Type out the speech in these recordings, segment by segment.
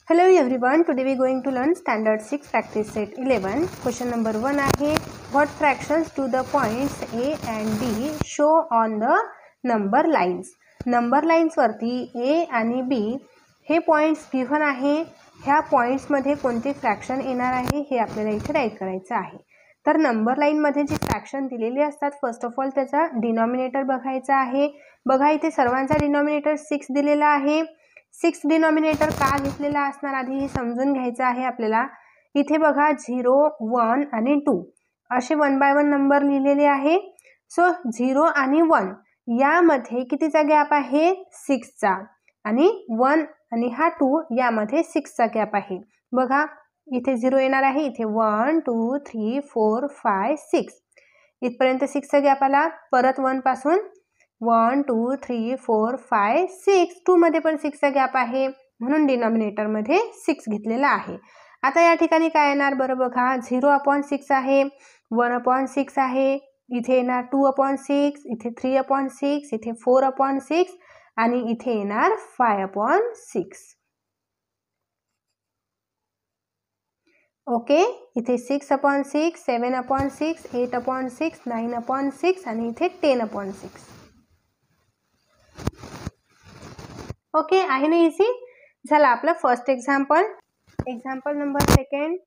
Hello everyone, today we are going to learn standard 6 practice set 11. Question number 1 आहे, what fractions to the points A and B show on the number lines. Number lines वरती A आणि B हे points given आहे. ह्या points मध्ये कोणते fraction येणार आहे हे आपल्याला इथे राईट करायचं आहे. तर नंबर लाइन मध्ये जे फ्रॅक्शन दिलेले असतात, फर्स्ट ऑफ ऑल त्याचा डिनॉमिनेटर बघायचा आहे. बघा इथे सर्वांचा डिनॉमिनेटर 6 दिलेला आहे. 6 डिनॉमिनेटर का घेतलेला असणार आधी हे समजून घ्यायचं आहे आपल्याला. इथे बघा 0, 1 आणि 2 असे 1 बाय 1 नंबर लिहिलेले आहे. सो 0 आणि 1 यामध्ये कितीचा गॅप आहे, 6 चा, आणि 1 आणि हा 2 यामध्ये 6 चा गॅप आहे. बघा इथे 0 येणार आहे, इथे 1 2 3 4 5 6 इथपर्यंत 6 चा गॅप आला. परत 1 पासून 1 2 3 4 5 6 2 मध्ये पण 6 चा गॅप आहे, म्हणून डिनॉमिनेटर मध्ये 6 घेतलेला आहे. आता या ठिकाणी काय येणार बरं बघा, 0/6 आहे, 1/6 आहे, इथे येणार 2/6, इथे 3/6, इथे 4/6 आणि इथे येणार 5/6. ओके, इथे 6/6, 7/6, 8/6, 9/6 आणि इथे 10/6. ओके, आहे ना इझी. झाला आपलं first example. Example number second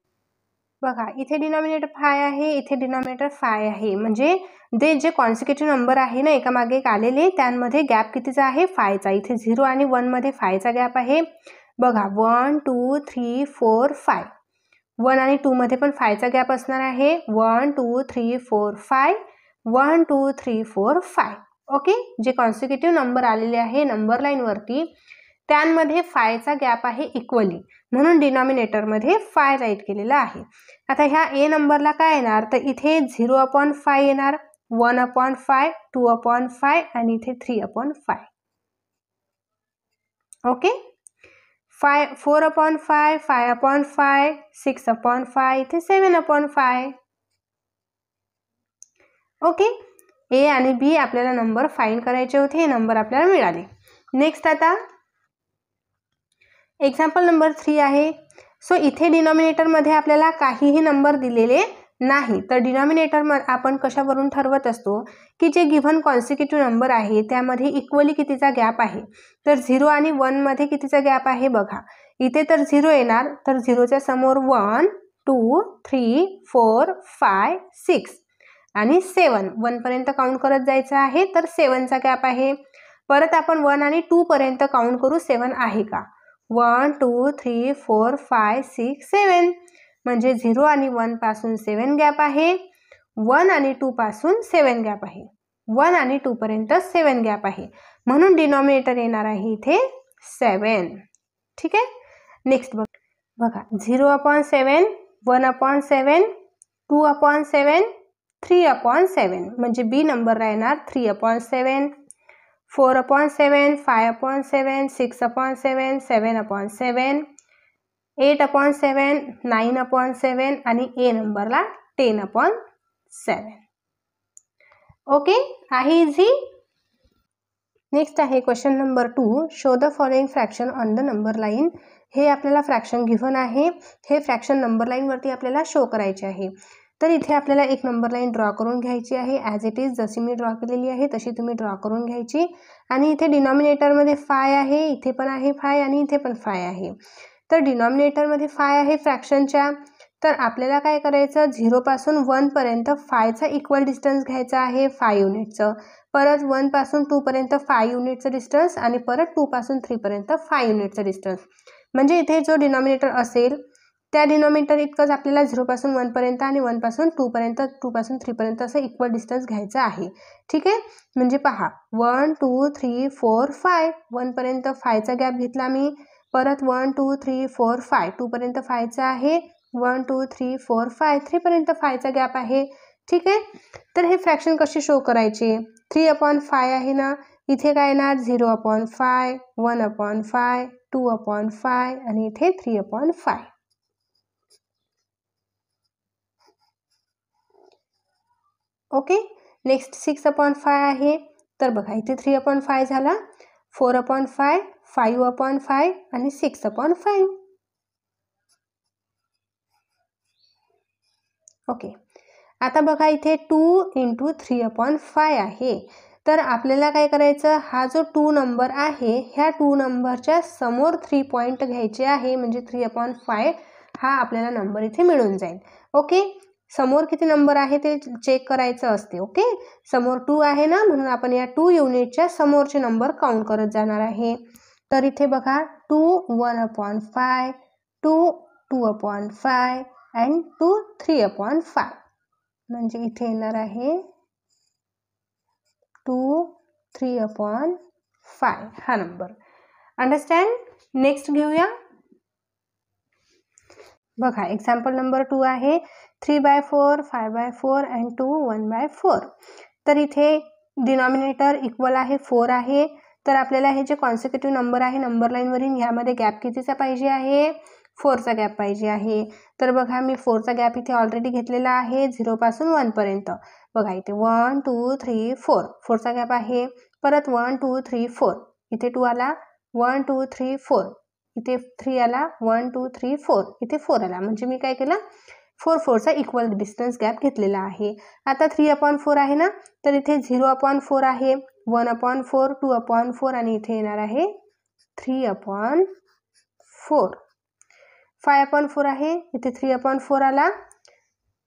बघा, इथे डिनॉमिनेटर 5 आहे, इथे डिनॉमिनेटर 5 आहे, म्हणजे जे कॉन्सिक्युटिव्ह नंबर आहे ना एका मागे एक आलेले, त्यांमध्ये गॅप कितीचा आहे, 5 चा. इथे 0 आणि 1 मध्ये 5 चा गॅप आहे. बघा 1 2 3 4 5, 1 आणि 2 मध्ये पण 5 चा गॅप असणार आहे. 1 2 3 4 5, 1 2 3 4 5. ओके, जे कॉन्सिक्युटिव्ह नंबर आलेले आहे नंबर लाईन वरती त्यांमध्ये 5 चा गॅप आहे इक्वली, म्हणून डिनॉमिनेटर मध्ये 5 राईट केलेला आहे. आता ह्या ए नंबरला काय येणार, तर इथे 0/5 येणार, 1/5, 2/5 आणि इथे 3/5. ओके, 4/5, 5/5, 6/5, इथे 7/5. ओके, ए आणि बी आपल्याला नंबर फाइंड करायचे होते, हे नंबर आपल्याला मिळाले. नेक्स्ट आता एक्झाम्पल नंबर 3 आहे. सो इथे डिनॉमिनेटर मध्ये आपल्याला काहीही नंबर दिलेले नाही, तर डिनॉमिनेटर आपण कशावरून ठरवत असतो की जे गिव्हन कॉन्सिक्युटिव्ह नंबर आहे त्यामध्ये इक्वली कितीचा गॅप आहे. तर 0 आणि 1 मध्ये कितीचा गॅप आहे बघा, इथे तर 0 येणार, तर 0च्या समोर 1 2 3 4 5 6 आणि 7, 1 पर्यंत काउंट करत जायचं आहे, तर 7 चा गॅप आहे. परत आपण 1 आणि 2 पर्यंत काउंट करू, 7 आहे का, 1 2 3 4 5 6 7, म्हणजे 0 आणि 1 पासून 7 गॅप आहे, 1 आणि 2 पासून 7 गॅप आहे, 1 आणि 2 पर्यंत 7 गॅप आहे, म्हणून डिनॉमिनेटर येणार आहे इथे 7. ठीक आहे. नेक्स्ट बघा 0/7, 1/7, 2/7, 3/7, म्हणजे बी नंबरला येणार 3/7, 4/7, 5/7, 6/7, 7/7, 8/7, 9/7 आणि ए नंबरला 10/7. ओके, आहे इझी. नेक्स्ट आहे question number 2, show the following fraction on the number line. हे आपल्याला फ्रॅक्शन गिव्हन आहे, हे फ्रॅक्शन नंबर लाईन वरती आपल्याला शो करायचे आहे. तर इथे आपल्याला एक नंबर लाईन ड्रॉ करून घ्यायची आहे, ॲज इट इज जशी मी ड्रॉ केलेली आहे तशी तुम्ही ड्रॉ करून घ्यायची. आणि इथे डिनॉमिनेटरमध्ये 5 आहे, इथे पण आहे 5 आणि इथे पण 5 आहे. तर डिनॉमिनेटरमध्ये 5 आहे फ्रॅक्शनच्या, तर आपल्याला काय करायचं, 0 पासून 1 पर्यंत 5 चा इक्वल डिस्टन्स घ्यायचा आहे, 5 युनिटचं. परत 1 पासून 2 पर्यंत 5 युनिटचं डिस्टन्स आणि परत 2 पासून 3 पर्यंत 5 युनिटचं डिस्टन्स. म्हणजे इथे जो डिनॉमिनेटर असेल त्या डिनॉमिनेटर इतकंच आपल्याला 0 पासून 1 पर्यंत आणि 1 पासून 2 पर्यंत, 2 पासून 3 पर्यंत असं इक्वल डिस्टन्स घ्यायचं आहे. ठीक आहे, म्हणजे पहा 1 2 3 4 5, 1 पर्यंत 5 चा गॅप घेतला मी, परत 1 2 3 4 5, 2 पर्यंत 5 चा आहे, 1 2 3 4 5, 3 पर्यंत 5 चा गॅप आहे. ठीक आहे, तर हे फ्रॅक्शन कसे शो करायचे, 3/5 आहे ना, इथे काय येणार 0/5, 1/5, 2/5 आणि इथे 3/5. ओके, नेक्स्ट 6/5 आहे, तर बघा इथे 3/5 झाला, 4/5, 5/5 आणि 6/5. ओके, आता बघा इथे 2 × 3/5 आहे. तर आपल्याला काय करायचं, हा जो 2 नंबर आहे ह्या 2 नंबरच्या समोर 3 पॉईंट घ्यायचे आहे, म्हणजे 3/5 हा आपल्याला नंबर इथे मिळून जाईल. ओके, समोर किती नंबर आहे ते चेक करायचं असते. ओके, समोर 2 आहे ना, म्हणून आपण या 2 युनिटच्या समोरचे नंबर काउंट करत जाणार आहे. तर इथे बघा 2 1/5, 2 2/5 अँड 2 3/5, म्हणजे इथे येणार आहे 2 3/5 हा नंबर. अंडरस्टँड. नेक्स्ट घेऊया. बघा एक्झाम्पल नंबर 2 आहे 3/4, 5/4 अँड 2 1/4. तर इथे डिनॉमिनेटर इक्वल आहे 4 आहे. तर आपल्याला हे जे कॉन्सिक्युटिव्ह नंबर आहे नंबर लाईनवरील ह्यामध्ये गॅप कितीचा पाहिजे आहे, 4चा गॅप पाहिजे आहे. तर बघा मी 4चा गॅप इथे ऑलरेडी घेतलेला आहे 0 पासून 1 पर्यंत. बघा इथे 1 2 3 4 4चा गॅप आहे. परत 1 2 3 4 इथे 2 आला, 1 2 3 4 इथे 3 आला, 1 2 3 4 इथे 4 आला. म्हणजे मी काय केलं, 4 4चा इक्वल डिस्टन्स गॅप घेतलेला आहे. आता 3/4 आहे ना, तर इथे 0/4 आहे, 1/4 2/4 आणि इथे येणार आहे 3/4. 5/4 आहे, इथे 3/4 आला,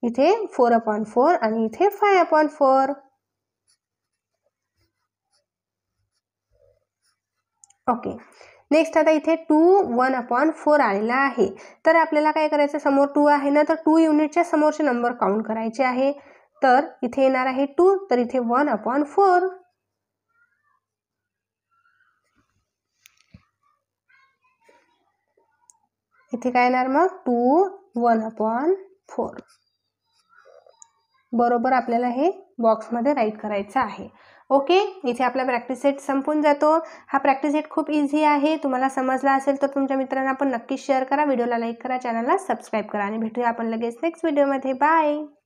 इथे 4/4 आणि इथे 5/4. ओके, नेक्स्ट आता इथे 2 1/4 आलेला आहे. तर आपल्याला काय करायचं, समोर 2 आहे ना, तर 2 युनिटच्या समोरचे नंबर काउंट करायचे आहे. तर इथे येणार आहे 2, तर इथे 1/4. इथे काय येणार मग 2 1/4. बरोबर आपल्याला हे बॉक्समध्ये राईट करायचं आहे. ओके, इथे आपला प्रॅक्टिस सेट संपून जातो. हा प्रॅक्टिस सेट खूप इझी आहे. तुम्हाला समजला असेल तर तुमच्या मित्रांना पण नक्की शेअर करा, व्हिडिओला लाईक करा, चॅनलला सबस्क्राईब करा आणि भेटूया आपण लगेच नेक्स्ट व्हिडिओमध्ये. बाय.